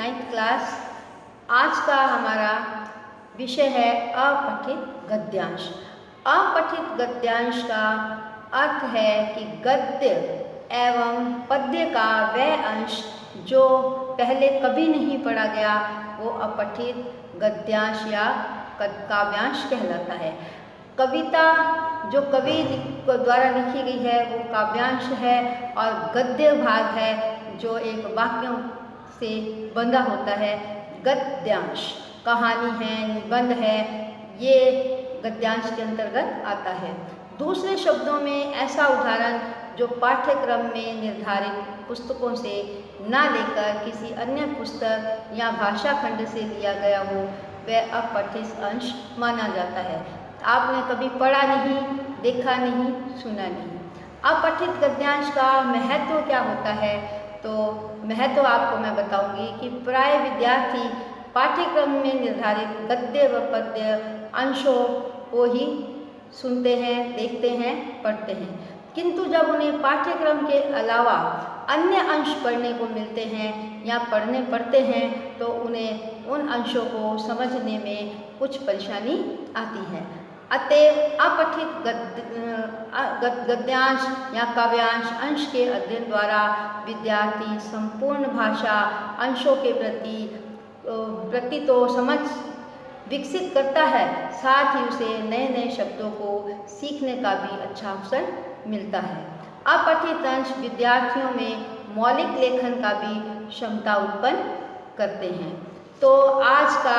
9th class. आज का हमारा विषय है अपठित गद्यांश। अपठित गद्यांश का अर्थ है कि गद्य एवं पद्य का वह अंश जो पहले कभी नहीं पढ़ा गया वो अपठित गद्यांश या काव्यांश कहलाता है। कविता जो कवि द्वारा लिखी गई है वो काव्यांश है और गद्य भाग है जो एक वाक्यों से बंधा होता है गद्यांश। कहानी है, निबंध है, ये गद्यांश के अंतर्गत आता है। दूसरे शब्दों में ऐसा उदाहरण जो पाठ्यक्रम में निर्धारित पुस्तकों से ना लेकर किसी अन्य पुस्तक या भाषा खंड से लिया गया हो वह अपठित अंश माना जाता है। आपने कभी पढ़ा नहीं, देखा नहीं, सुना नहीं। अपठित गद्यांश का महत्व क्या होता है? तो महत्व आपको मैं बताऊंगी कि प्राय विद्यार्थी पाठ्यक्रम में निर्धारित गद्य व पद्य अंशों को ही सुनते हैं, देखते हैं, पढ़ते हैं, किंतु जब उन्हें पाठ्यक्रम के अलावा अन्य अंश पढ़ने को मिलते हैं या पढ़ने पड़ते हैं तो उन्हें उन अंशों को समझने में कुछ परेशानी आती है। अतएव अपठित गद्यांश या काव्यांश अंश के अध्ययन द्वारा विद्यार्थी संपूर्ण भाषा अंशों के प्रति तो समझ विकसित करता है, साथ ही उसे नए नए शब्दों को सीखने का भी अच्छा अवसर मिलता है। अपठित अंश विद्यार्थियों में मौलिक लेखन का भी क्षमता उत्पन्न करते हैं। तो आज का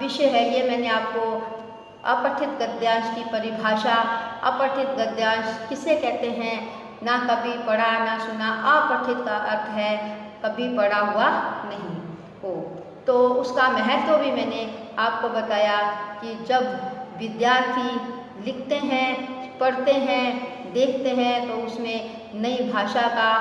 विषय है ये, मैंने आपको अपठित गद्यांश की परिभाषा, अपठित गद्यांश किसे कहते हैं, ना कभी पढ़ा ना सुना। अपठित का अर्थ है कभी पढ़ा हुआ नहीं हो। तो उसका महत्व भी मैंने आपको बताया कि जब विद्यार्थी लिखते हैं, पढ़ते हैं, देखते हैं तो उसमें नई भाषा का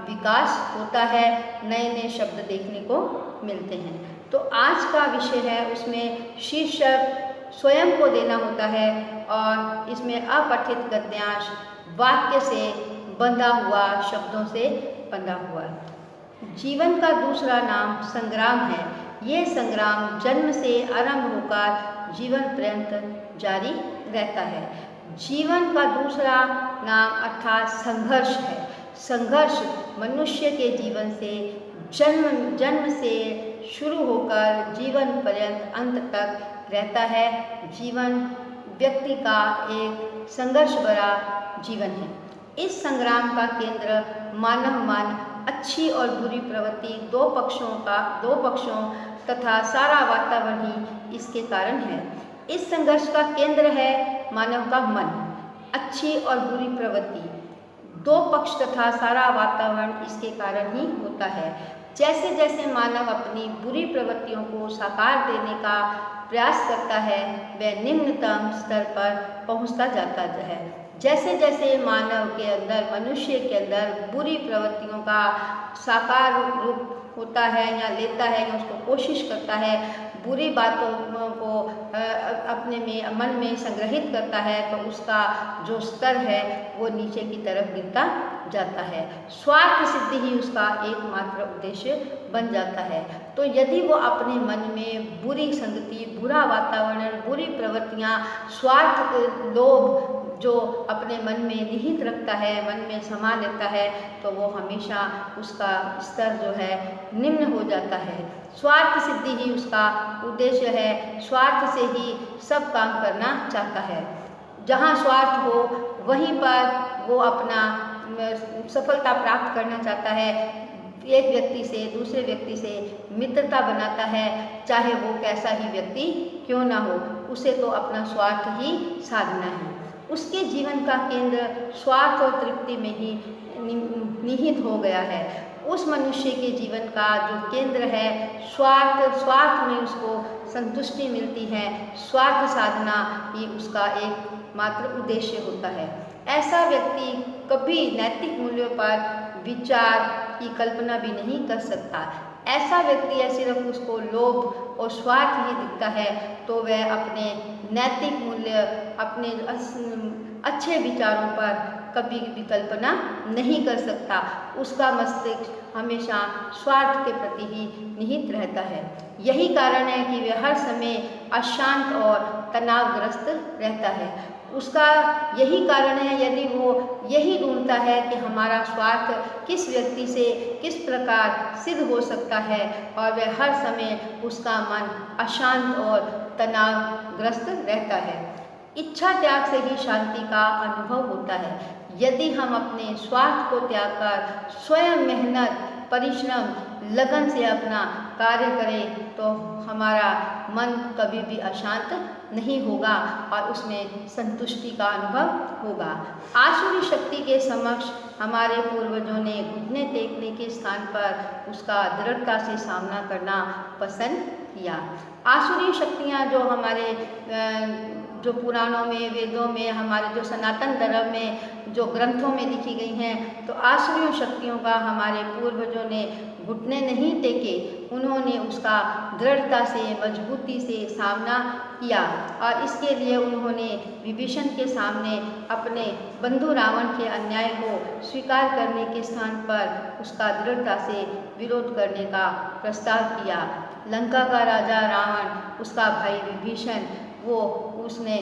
विकास होता है, नए नए शब्द देखने को मिलते हैं। तो आज का विषय है उसमें शीर्षक स्वयं को देना होता है और इसमें अपठित गद्यांश वाक्य से बंधा हुआ, शब्दों से बंधा हुआ। जीवन का दूसरा नाम संग्राम है। ये संग्राम जन्म से आरंभ होकर जीवन पर्यंत जारी रहता है। जीवन का दूसरा नाम अर्थात संघर्ष है। संघर्ष मनुष्य के जीवन से जन्म से शुरू होकर जीवन पर्यंत अंत तक रहता है। जीवन व्यक्ति का एक संघर्ष भरा जीवन है। इस संग्राम का केंद्र मानव मन, अच्छी और बुरी प्रवृत्ति, दो पक्षों तथा सारा वातावरण ही इसके कारण है। इस संघर्ष का केंद्र है मानव का मन, अच्छी और बुरी प्रवृत्ति, दो पक्ष तथा सारा वातावरण इसके कारण ही होता है। जैसे जैसे मानव अपनी बुरी प्रवृत्तियों को साकार देने का प्रयास करता है वह निम्नतम स्तर पर पहुंचता जाता है। जैसे जैसे मानव के अंदर, मनुष्य के अंदर बुरी प्रवृत्तियों का साकार रूप होता है या लेता है या उसको कोशिश करता है, बुरी बातों को अपने में मन में संग्रहित करता है तो उसका जो स्तर है वो नीचे की तरफ गिरता जाता है। स्वार्थ सिद्धि ही उसका एकमात्र उद्देश्य बन जाता है। तो यदि वो अपने मन में बुरी संगति, बुरा वातावरण, बुरी प्रवृत्तियाँ, स्वार्थ, लोभ जो अपने मन में निहित रखता है, मन में समा लेता है तो वो हमेशा उसका स्तर जो है निम्न हो जाता है। स्वार्थ सिद्धि ही उसका उद्देश्य है, स्वार्थ से ही सब काम करना चाहता है। जहाँ स्वार्थ हो वहीं पर वो अपना सफलता प्राप्त करना चाहता है। एक व्यक्ति से दूसरे व्यक्ति से मित्रता बनाता है, चाहे वो कैसा ही व्यक्ति क्यों ना हो, उसे तो अपना स्वार्थ ही साधना है। उसके जीवन का केंद्र स्वार्थ और तृप्ति में ही निहित हो गया है। उस मनुष्य के जीवन का जो केंद्र है स्वार्थ में उसको संतुष्टि मिलती है, स्वार्थ साधना ही उसका एकमात्र उद्देश्य होता है। ऐसा व्यक्ति कभी नैतिक मूल्यों पर विचार की कल्पना भी नहीं कर सकता। ऐसा व्यक्ति है सिर्फ उसको लोभ और स्वार्थ ही दिखता है तो वह अपने नैतिक मूल्य, अपने अच्छे विचारों पर कभी भी कल्पना नहीं कर सकता। उसका मस्तिष्क हमेशा स्वार्थ के प्रति ही निहित रहता है। यही कारण है कि वह हर समय अशांत और तनावग्रस्त रहता है। उसका यही कारण है, यदि वो यही ढूंढता है कि हमारा स्वार्थ किस व्यक्ति से किस प्रकार सिद्ध हो सकता है, और वह हर समय उसका मन अशांत और तनावग्रस्त रहता है। इच्छा त्याग से ही शांति का अनुभव होता है। यदि हम अपने स्वार्थ को त्याग कर स्वयं मेहनत, परिश्रम, लगन से अपना कार्य करें तो हमारा मन कभी भी अशांत नहीं होगा और उसमें संतुष्टि का अनुभव होगा। आसुरी शक्ति के समक्ष हमारे पूर्वजों ने घुटने टेकने के स्थान पर उसका दृढ़ता से सामना करना पसंद किया। आसुरी शक्तियाँ जो हमारे जो पुराणों में, वेदों में, हमारे जो सनातन धर्म में जो ग्रंथों में लिखी गई हैं, तो आसुरी शक्तियों का हमारे पूर्वजों ने घुटने नहीं टेके, उन्होंने उसका दृढ़ता से, मजबूती से सामना किया और इसके लिए उन्होंने विभीषण के सामने अपने बंधु रावण के अन्याय को स्वीकार करने के स्थान पर उसका दृढ़ता से विरोध करने का प्रस्ताव किया। लंका का राजा रावण, उसका भाई विभीषण, वो उसने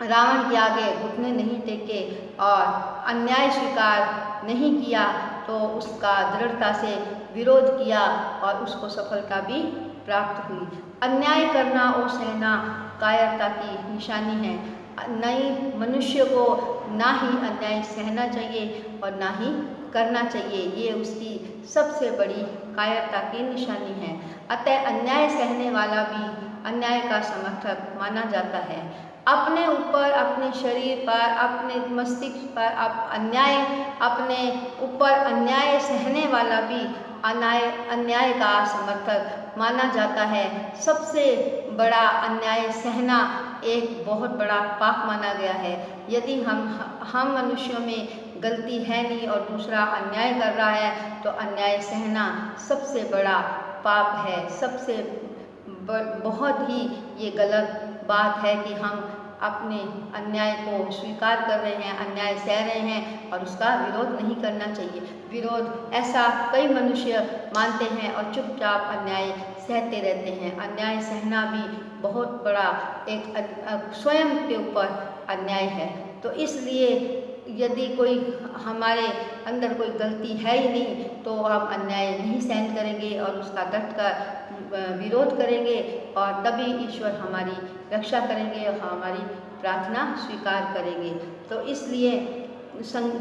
रावण के आगे घुटने नहीं टेके और अन्याय स्वीकार नहीं किया, तो उसका दृढ़ता से विरोध किया और उसको सफलता भी प्राप्त हुई। अन्याय करना और सहना कायरता की निशानी है। नई मनुष्य को ना ही अन्याय सहना चाहिए और ना ही करना चाहिए, ये उसकी सबसे बड़ी कायरता की निशानी है। अतः अन्याय सहने वाला भी अन्याय का समर्थक माना जाता है। अपने ऊपर, अपने शरीर पर, अपने मस्तिष्क पर अपने ऊपर अन्याय सहने वाला भी अन्याय का समर्थक माना जाता है। सबसे बड़ा अन्याय सहना एक बहुत बड़ा पाप माना गया है। यदि हम मनुष्यों में गलती है नहीं और दूसरा अन्याय कर रहा है, तो अन्याय सहना सबसे बड़ा पाप है। सबसे बहुत ही ये गलत बात है कि हम अपने अन्याय को स्वीकार कर रहे हैं, अन्याय सह रहे हैं और उसका विरोध नहीं करना चाहिए। विरोध ऐसा कई मनुष्य मानते हैं और चुपचाप अन्याय सहते रहते हैं। अन्याय सहना भी बहुत बड़ा एक स्वयं के ऊपर अन्याय है। तो इसलिए यदि कोई हमारे अंदर कोई गलती है ही नहीं, तो हम अन्याय नहीं सहन करेंगे और उसका डट कर विरोध करेंगे और तभी ईश्वर हमारी रक्षा करेंगे और हमारी प्रार्थना स्वीकार करेंगे। तो इसलिए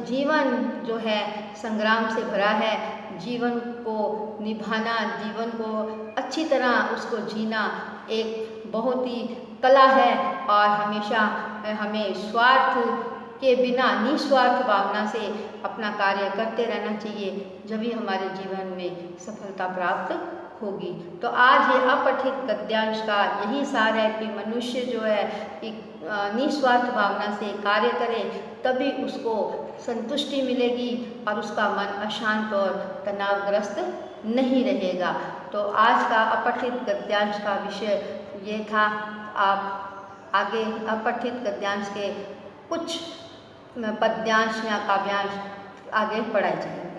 जीवन जो है संग्राम से भरा है। जीवन को निभाना, जीवन को अच्छी तरह उसको जीना एक बहुत ही कला है और हमेशा हमें स्वार्थ के बिना निस्वार्थ भावना से अपना कार्य करते रहना चाहिए, जब ही हमारे जीवन में सफलता प्राप्त होगी। तो आज ये अपठित गद्यांश का यही सार है कि मनुष्य जो है निस्वार्थ भावना से कार्य करे, तभी उसको संतुष्टि मिलेगी और उसका मन अशांत और तनावग्रस्त नहीं रहेगा। तो आज का अपठित गद्यांश का विषय ये था। आप आगे अपठित गद्यांश के कुछ पद्यांश या काव्यांश आगे पढ़ाए जाएंगे।